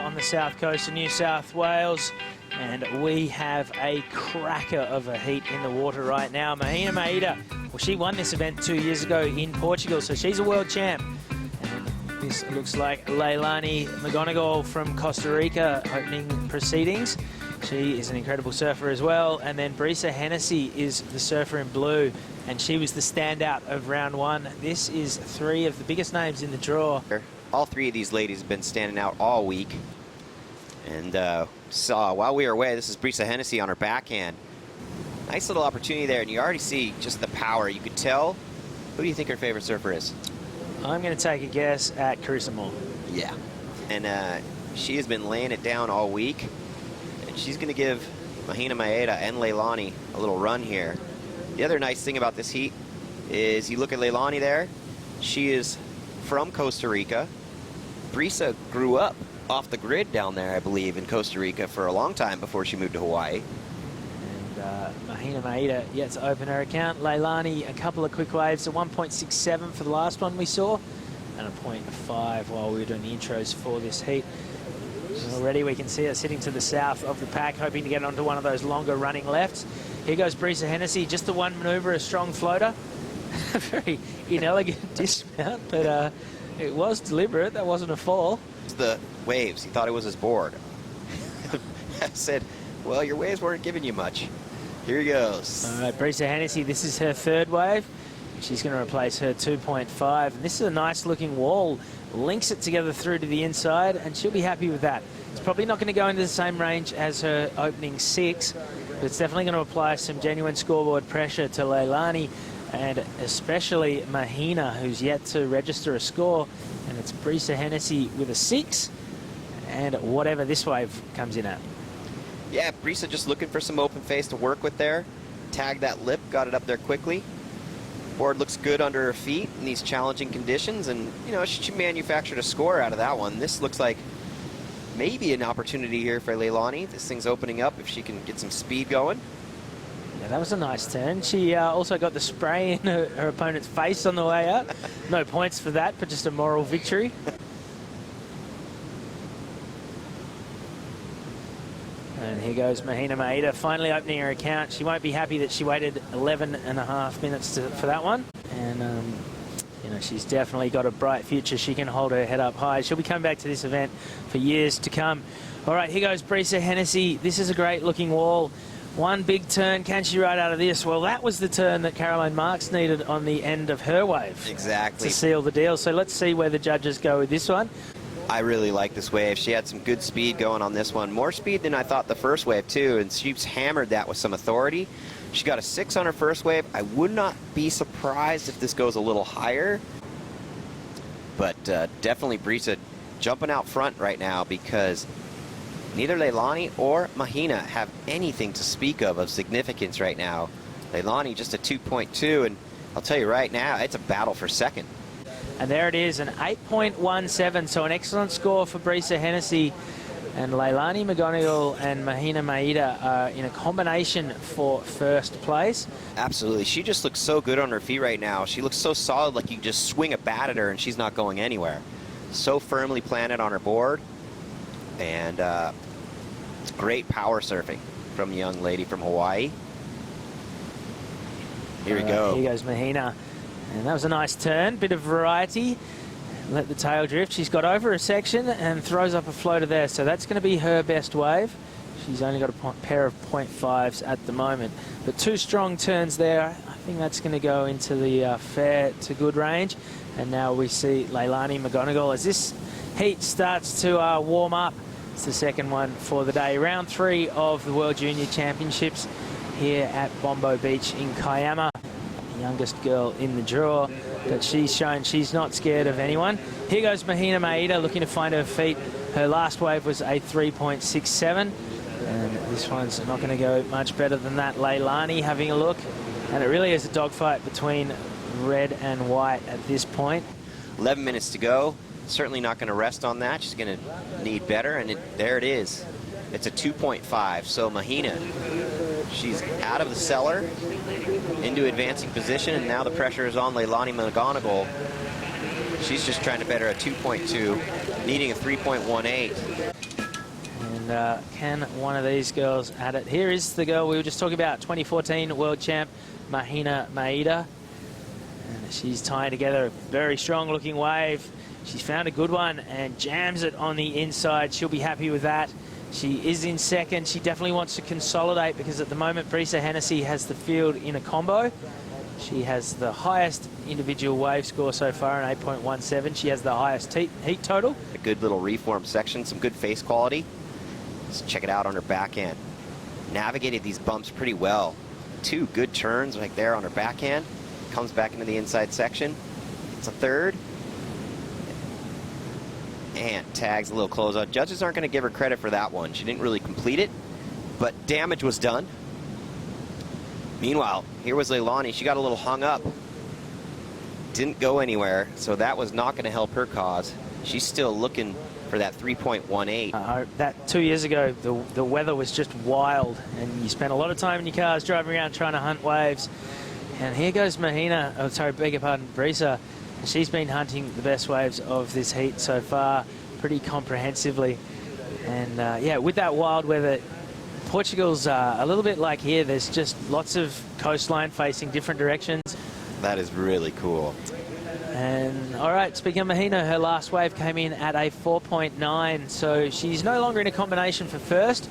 on the south coast of New South Wales, and we have a cracker of a heat in the water right now. Mahina Maeda, well, she won this event 2 years ago in Portugal, so she's a world champ. And this looks like Leilani McGonagle from Costa Rica opening proceedings. She is an incredible surfer as well. And then Brisa Hennessy is the surfer in blue, and she was the standout of round one. This is three of the biggest names in the draw. All three of these ladies have been standing out all week. And while we were away, this is Brisa Hennessy on her backhand. Nice little opportunity there, and you already see just the power. You could tell. Who do you think her favorite surfer is? I'm going to take a guess at Carissa Moore. Yeah. And she has been laying it down all week. And she's going to give Mahina Maeda and Leilani a little run here. The other nice thing about this heat is you look at Leilani there. She is from Costa Rica. Brisa grew up off the grid down there, I believe, in Costa Rica for a long time before she moved to Hawaii. And Mahina Maeda yet to open her account. Leilani, a couple of quick waves, a 1.67 for the last one we saw, and a 0.5 while we were doing the intros for this heat. Already we can see her sitting to the south of the pack, hoping to get onto one of those longer running lefts. Here goes Brisa Hennessy, just the one maneuver, a strong floater. A very inelegant dismount, but it was deliberate. That wasn't a fall. It's the waves. He thought it was his board. I said, well, your waves weren't giving you much. Here he goes. All right, Brisa Hennessy, this is her third wave. She's going to replace her 2.5. And this is a nice looking wall. Links it together through to the inside, and she'll be happy with that. It's probably not going to go into the same range as her opening 6, but it's definitely going to apply some genuine scoreboard pressure to Leilani, and especially Mahina, who's yet to register a score. And it's Brisa Hennessy with a 6, and whatever this wave comes in at. Yeah, Brisa just looking for some open face to work with there. Tagged that lip, got it up there quickly. Board looks good under her feet in these challenging conditions, and you know, she manufactured a score out of that one. This looks like maybe an opportunity here for Leilani. This thing's opening up if she can get some speed going. Yeah, that was a nice turn. She also got the spray in her opponent's face on the way out. No points for that, but just a moral victory. And here goes Mahina Maeda, finally opening her account. She won't be happy that she waited 11.5 minutes for that one. And, you know, she's definitely got a bright future. She can hold her head up high. She'll be coming back to this event for years to come. All right, here goes Brisa Hennessy. This is a great looking wall. One big turn. Can she ride out of this? Well, that was the turn that Caroline Marks needed on the end of her wave. Exactly. To seal the deal. So let's see where the judges go with this one. I really like this wave. She had some good speed going on this one. More speed than I thought the first wave, too, and she's hammered that with some authority. She got a 6 on her first wave. I would not be surprised if this goes a little higher. But definitely Brisa jumping out front right now, because neither Leilani or Mahina have anything to speak of significance right now. Leilani just a 2.2, and I'll tell you right now, it's a battle for second. And there it is, an 8.17, so an excellent score for Brisa Hennessy. And Leilani McGonagle and Mahina Maeda are in a combination for first place. Absolutely. She just looks so good on her feet right now. She looks so solid, like you just swing a bat at her and she's not going anywhere. So firmly planted on her board. And it's great power surfing from the young lady from Hawaii. Here we go. Here goes Mahina. And that was a nice turn, bit of variety. Let the tail drift. She's got over a section and throws up a floater there. So that's going to be her best wave. She's only got a pair of 0.5s at the moment. But 2 strong turns there. I think that's going to go into the fair to good range. And now we see Leilani McGonagle as this heat starts to warm up. It's the second one for the day. Round 3 of the World Junior Championships here at Bombo Beach in Kiama. Youngest girl in the draw, but she's shown she's not scared of anyone. Here goes Mahina Maeda looking to find her feet. Her last wave was a 3.67, and this one's not going to go much better than that. Leilani having a look, and it really is a dogfight between red and white at this point. 11 minutes to go. Certainly not going to rest on that. She's going to need better, and there it is. It's a 2.5, so Mahina, she's out of the cellar into advancing position, and now the pressure is on Leilani McGonagle. She's just trying to better a 2.2, needing a 3.18. And can one of these girls add it? Here is the girl we were just talking about, 2014 world champ, Mahina Maeda. And she's tying together a very strong looking wave. She's found a good one and jams it on the inside. She'll be happy with that. She is in second. She definitely wants to consolidate because at the moment Brisa Hennessy has the field in a combo. She has the highest individual wave score so far, an 8.17. She has the highest heat total. A good little reform section, some good face quality. Let's check it out on her backhand. Navigated these bumps pretty well. 2 good turns right there on her backhand. Comes back into the inside section. It's a third. And tags a little closeout. Judges aren't going to give her credit for that one. She didn't really complete it, but damage was done. Meanwhile, here was Leilani. She got a little hung up. Didn't go anywhere, so that was not going to help her cause. She's still looking for that 3.18. That 2 years ago, the weather was just wild, and you spent a lot of time in your cars driving around trying to hunt waves. And here goes Mahina, oh, sorry, beg your pardon, Brisa. She's been hunting the best waves of this heat so far, pretty comprehensively. And yeah, with that wild weather, Portugal's a little bit like here. There's just lots of coastline facing different directions. That is really cool. And all right, speaking of Mahina, her last wave came in at a 4.9, so she's no longer in a combination for first.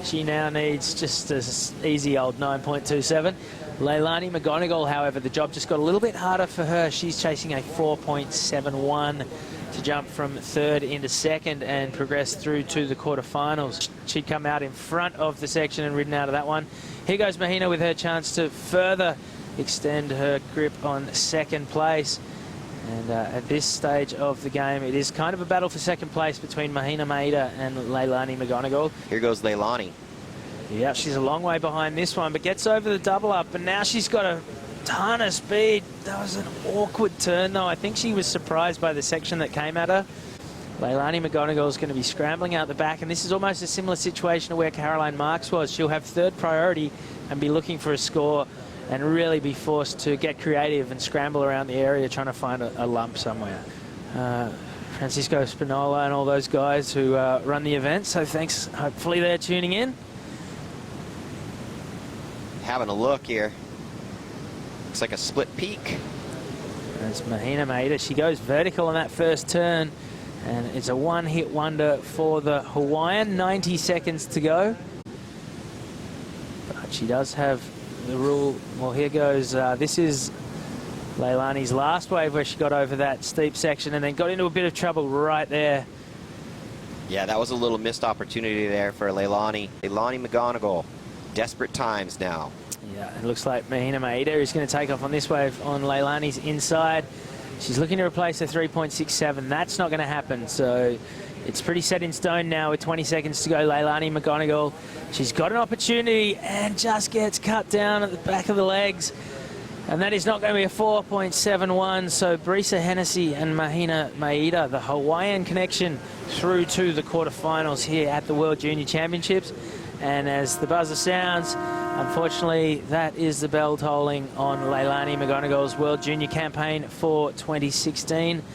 She now needs just an easy old 9.27. Leilani McGonagle, however, the job just got a little bit harder for her. She's chasing a 4.71 to jump from third into second and progress through to the quarterfinals. She'd come out in front of the section and ridden out of that one. Here goes Mahina with her chance to further extend her grip on second place. And at this stage of the game, it is kind of a battle for second place between Mahina Maeda and Leilani McGonagle. Here goes Leilani. Yeah, she's a long way behind this one, but gets over the double up, and now she's got a ton of speed. That was an awkward turn, though. I think she was surprised by the section that came at her. Leilani McGonagle is going to be scrambling out the back, and this is almost a similar situation to where Caroline Marks was. She'll have third priority and be looking for a score and really be forced to get creative and scramble around the area trying to find a lump somewhere. Francisco Spinola and all those guys who run the event, so thanks. Hopefully they're tuning in. Having a look here. Looks like a split peak. That's Mahina Maeda. She goes vertical on that first turn, and it's a one-hit wonder for the Hawaiian. 90 seconds to go. But she does have the rule. Well, here goes. This is Leilani's last wave where she got over that steep section and then got into a bit of trouble right there. Yeah, that was a little missed opportunity there for Leilani. Leilani McGonagle. Desperate times now. Yeah, it looks like Mahina Maeda is going to take off on this wave on Leilani's inside. She's looking to replace her 3.67. That's not going to happen. So it's pretty set in stone now with 20 seconds to go. Leilani McGonagle, she's got an opportunity and just gets cut down at the back of the legs. And that is not going to be a 4.71. So Brisa Hennessy and Mahina Maeda, the Hawaiian connection, through to the quarterfinals here at the World Junior Championships. And as the buzzer sounds, unfortunately, that is the bell tolling on Leilani McGonagle's World Junior campaign for 2016.